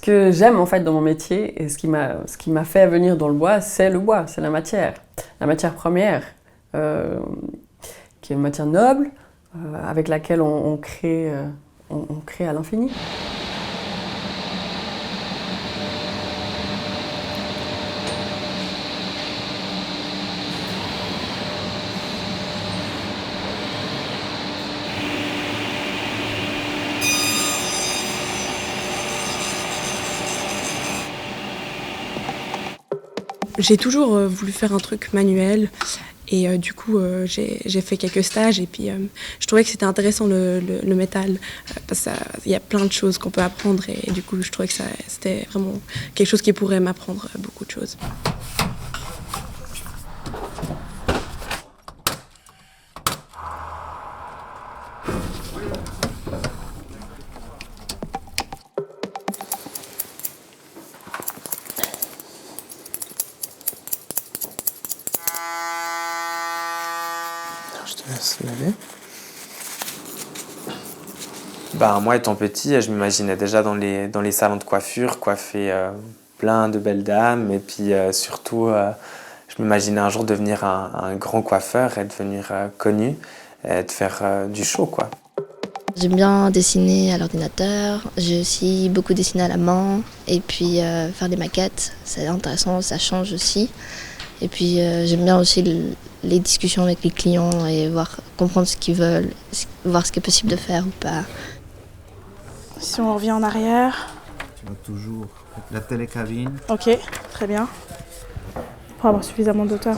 que j'aime en fait dans mon métier et ce qui m'a fait venir dans le bois, c'est le bois, c'est la matière première, qui est une matière noble, avec laquelle on crée à l'infini. J'ai toujours voulu faire un truc manuel et du coup j'ai fait quelques stages et puis je trouvais que c'était intéressant le métal parce qu'il y a plein de choses qu'on peut apprendre et du coup je trouvais que c'était vraiment quelque chose qui pourrait m'apprendre beaucoup de choses. Je te laisse laver. Moi, étant petit, je m'imaginais déjà dans les salons de coiffure, coiffer plein de belles dames. Et puis surtout, je m'imaginais un jour devenir un grand coiffeur et devenir connu et de faire du show, quoi. J'aime bien dessiner à l'ordinateur, j'ai aussi beaucoup dessiné à la main et puis faire des maquettes, c'est intéressant, ça change aussi. Et puis j'aime bien aussi les discussions avec les clients et comprendre ce qu'ils veulent, voir ce qui est possible de faire ou pas. Si on revient en arrière. Tu vas toujours la télécabine. Ok, très bien. Pour avoir suffisamment d'auteur.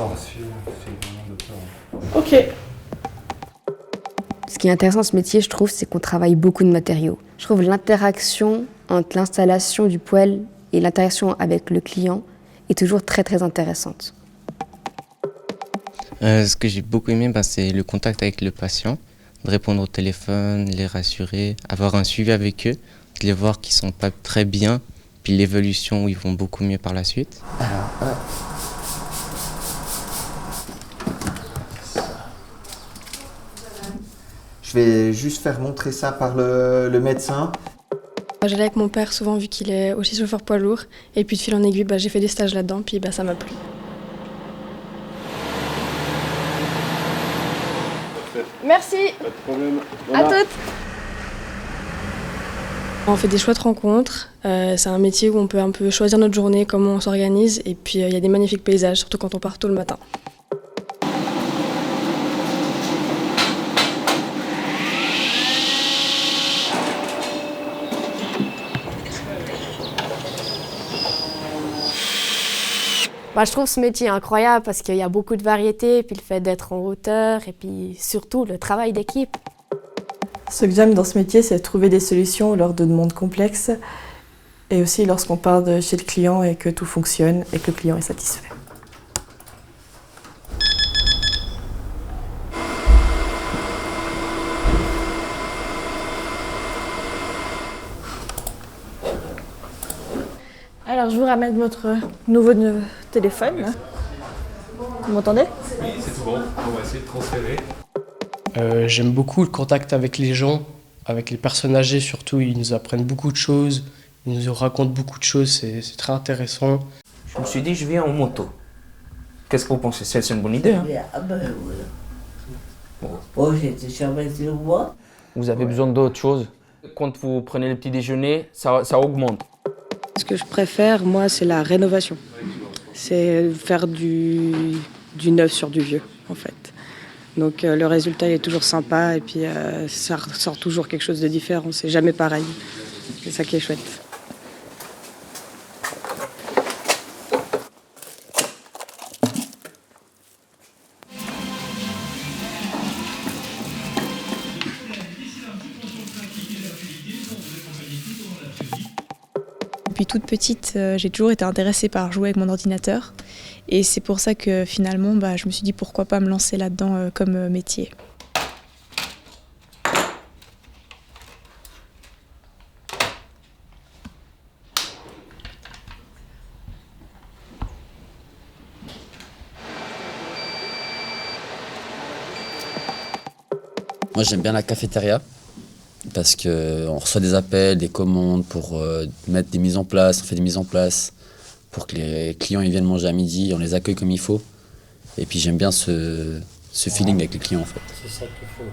Ok. Ce qui est intéressant dans ce métier, je trouve, c'est qu'on travaille beaucoup de matériaux. Je trouve l'interaction entre l'installation du poêle et l'interaction avec le client est toujours très très intéressante. Ce que j'ai beaucoup aimé, c'est le contact avec le patient, de répondre au téléphone, les rassurer, avoir un suivi avec eux, de les voir qu'ils sont pas très bien, puis l'évolution où ils vont beaucoup mieux par la suite. Alors, je vais juste faire montrer ça par le médecin. J'allais avec mon père souvent vu qu'il est aussi chauffeur poids lourd et puis de fil en aiguille j'ai fait des stages là-dedans puis ça m'a plu. Merci. Pas de problème. À toutes. On fait des chouettes rencontres, c'est un métier où on peut un peu choisir notre journée, comment on s'organise et puis il y a des magnifiques paysages, surtout quand on part tôt le matin. Je trouve ce métier incroyable parce qu'il y a beaucoup de variétés, puis le fait d'être en hauteur et puis surtout le travail d'équipe. Ce que j'aime dans ce métier, c'est trouver des solutions lors de demandes complexes et aussi lorsqu'on part de chez le client et que tout fonctionne et que le client est satisfait. Alors je vous ramène votre nouveau téléphone. Vous m'entendez? Oui, c'est tout bon. On va essayer de transférer. J'aime beaucoup le contact avec les gens, avec les personnes âgées surtout. Ils nous apprennent beaucoup de choses, ils nous racontent beaucoup de choses, c'est très intéressant. Je me suis dit, je viens en moto. Qu'est-ce que vous pensez? C'est une bonne idée, hein? Vous avez besoin d'autre chose. Quand vous prenez le petit déjeuner, ça augmente. Ce que je préfère, moi, c'est la rénovation. C'est faire du neuf sur du vieux, en fait. Donc le résultat est toujours sympa et puis ça ressort toujours quelque chose de différent. C'est jamais pareil. C'est ça qui est chouette. Depuis toute petite, j'ai toujours été intéressée par jouer avec mon ordinateur. Et c'est pour ça que finalement, je me suis dit pourquoi pas me lancer là-dedans comme métier. Moi j'aime bien la cafétéria. parce qu'on reçoit des appels, des commandes pour mettre des mises en place, on fait des mises en place pour que les clients ils viennent manger à midi, on les accueille comme il faut. Et puis j'aime bien ce feeling avec les clients en fait. C'est ça qu'il faut.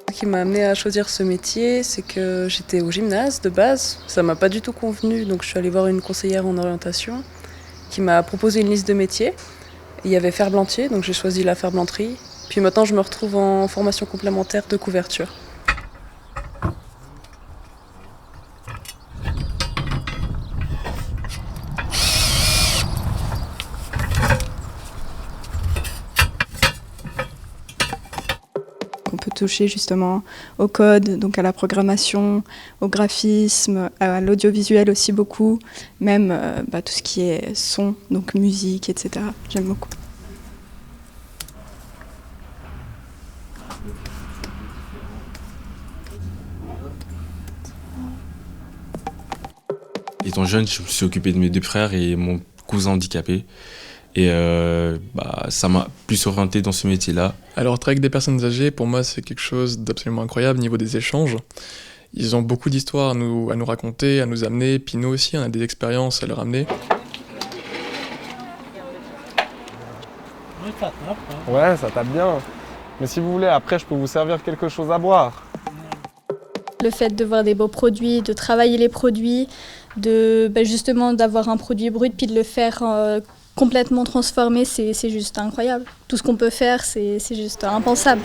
Ce qui m'a amené à choisir ce métier, c'est que j'étais au gymnase de base. Ça m'a pas du tout convenu, donc je suis allée voir une conseillère en orientation qui m'a proposé une liste de métiers. Il y avait ferblantier, donc j'ai choisi la ferblanterie. Puis maintenant, je me retrouve en formation complémentaire de couverture. On peut toucher justement au code, donc à la programmation, au graphisme, à l'audiovisuel aussi beaucoup, même tout ce qui est son, donc musique, etc. J'aime beaucoup. Étant jeune, je me suis occupé de mes 2 frères et mon cousin handicapé. Et ça m'a plus orienté dans ce métier-là. Alors, travailler avec des personnes âgées, pour moi, c'est quelque chose d'absolument incroyable au niveau des échanges. Ils ont beaucoup d'histoires à nous raconter, à nous amener, puis nous aussi, on a des expériences à leur amener. Ouais, ça tape bien. Mais si vous voulez, après, je peux vous servir quelque chose à boire. Le fait de voir des beaux produits, de travailler les produits, justement d'avoir un produit brut puis de le faire complètement transformé, c'est juste incroyable. Tout ce qu'on peut faire, c'est juste impensable.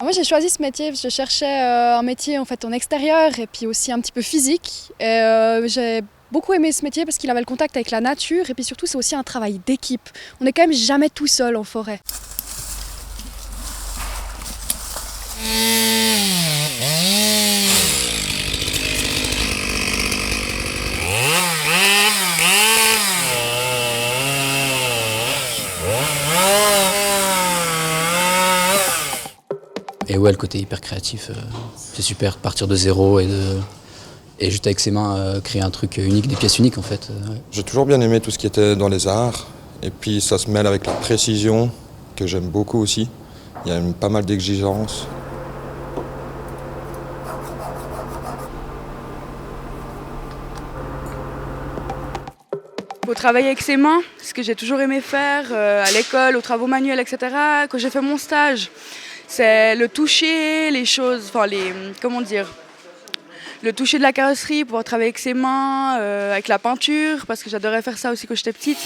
Moi j'ai choisi ce métier parce que je cherchais un métier en extérieur et puis aussi un petit peu physique. J'ai beaucoup aimé ce métier parce qu'il avait le contact avec la nature et puis surtout c'est aussi un travail d'équipe. On n'est quand même jamais tout seul en forêt. Et ouais, le côté hyper créatif, c'est super, partir de zéro et juste avec ses mains créer un truc unique, des pièces uniques en fait. Ouais. J'ai toujours bien aimé tout ce qui était dans les arts et puis ça se mêle avec la précision que j'aime beaucoup aussi. Il y a pas mal d'exigences. Il faut travailler avec ses mains, ce que j'ai toujours aimé faire à l'école, aux travaux manuels, etc. Quand j'ai fait mon stage, c'est le toucher, les choses, le toucher de la carrosserie, pouvoir travailler avec ses mains, avec la peinture, parce que j'adorais faire ça aussi quand j'étais petite.